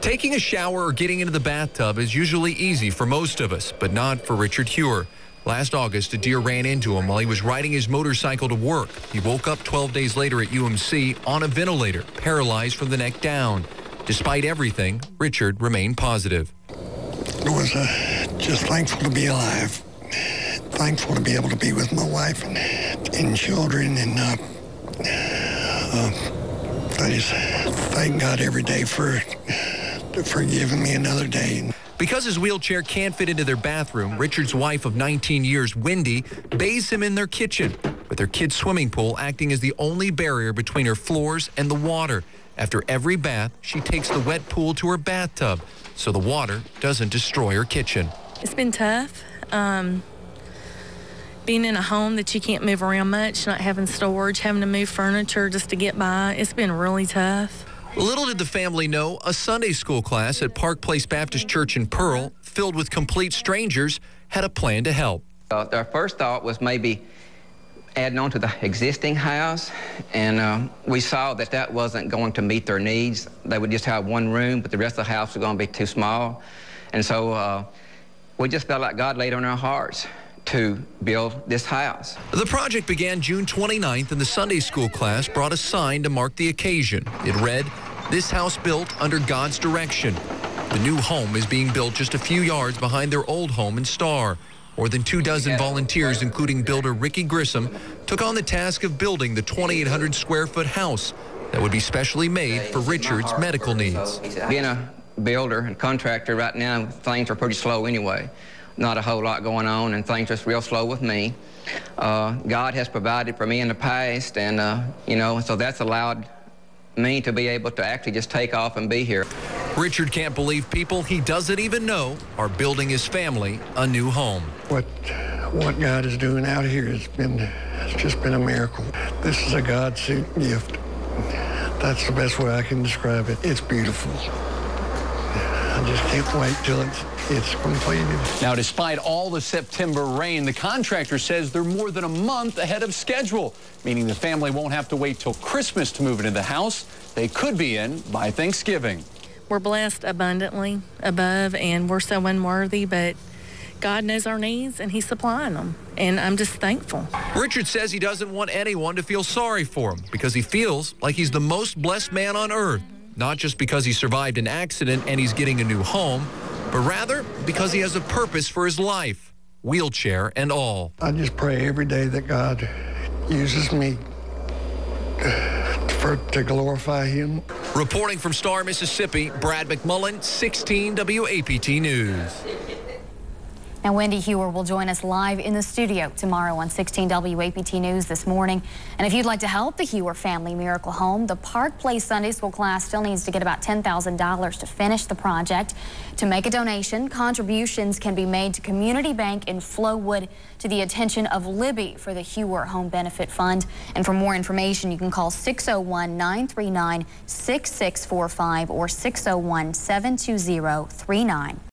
Taking a shower or getting into the bathtub is usually easy for most of us, but not for Richard Heuer. Last August, a deer ran into him while he was riding his motorcycle to work. He woke up 12 days later at UMC on a ventilator, paralyzed from the neck down. Despite everything, Richard remained positive. I was just thankful to be alive. Thankful to be able to be with my wife and children, and I just thank God every day for giving me another day. Because his wheelchair can't fit into their bathroom, Richard's wife of 19 years, Wendy, bathes him in their kitchen, with their kids' swimming pool acting as the only barrier between her floors and the water. After every bath, she takes the wet pool to her bathtub so the water doesn't destroy her kitchen. It's been tough. Being in a home that you can't move around much, not having storage, having to move furniture just to get by, it's been really tough. Little did the family know, a Sunday school class at Park Place Baptist Church in Pearl, filled with complete strangers, had a plan to help. Our first thought was maybe adding on to the existing house, and we saw that that wasn't going to meet their needs. They would just have one room, but the rest of the house was going to be too small. And so we just felt like God laid on our hearts to build this house. The project began June 29th, and the Sunday school class brought a sign to mark the occasion. It read, "This house built under God's direction." The new home is being built just a few yards behind their old home in Star. More than 24 volunteers, including builder Ricky Grissom, took on the task of building the 2,800 square foot house that would be specially made for Richard's medical needs. Being a builder and contractor right now, things are pretty slow anyway. Not a whole lot going on, and things are just real slow with me. God has provided for me in the past, and so that's allowed me to be able to actually just take off and be here. Richard can't believe people he doesn't even know are building his family a new home. What God is doing out here has just been a miracle. This is a God-sent gift. That's the best way I can describe it. It's beautiful. I just can't wait till it's completed. Now, despite all the September rain, the contractor says they're more than a month ahead of schedule, meaning the family won't have to wait till Christmas to move into the house. They could be in by Thanksgiving. We're blessed abundantly above, and we're so unworthy, but God knows our needs, and He's supplying them, and I'm just thankful. Richard says he doesn't want anyone to feel sorry for him because he feels like he's the most blessed man on earth, not just because he survived an accident and he's getting a new home, but rather because he has a purpose for his life, wheelchair and all. I just pray every day that God uses me to glorify Him. Reporting from Star, Mississippi, Brad McMullan, 16 WAPT News. Now, Wendy Heuer will join us live in the studio tomorrow on 16 WAPT News this morning. And if you'd like to help the Heuer family miracle home, the Park Place Sunday School class still needs to get about $10,000 to finish the project. To make a donation, contributions can be made to Community Bank in Flowood to the attention of Libby for the Heuer Home Benefit Fund. And for more information, you can call 601-939-6645 or 601-720-39.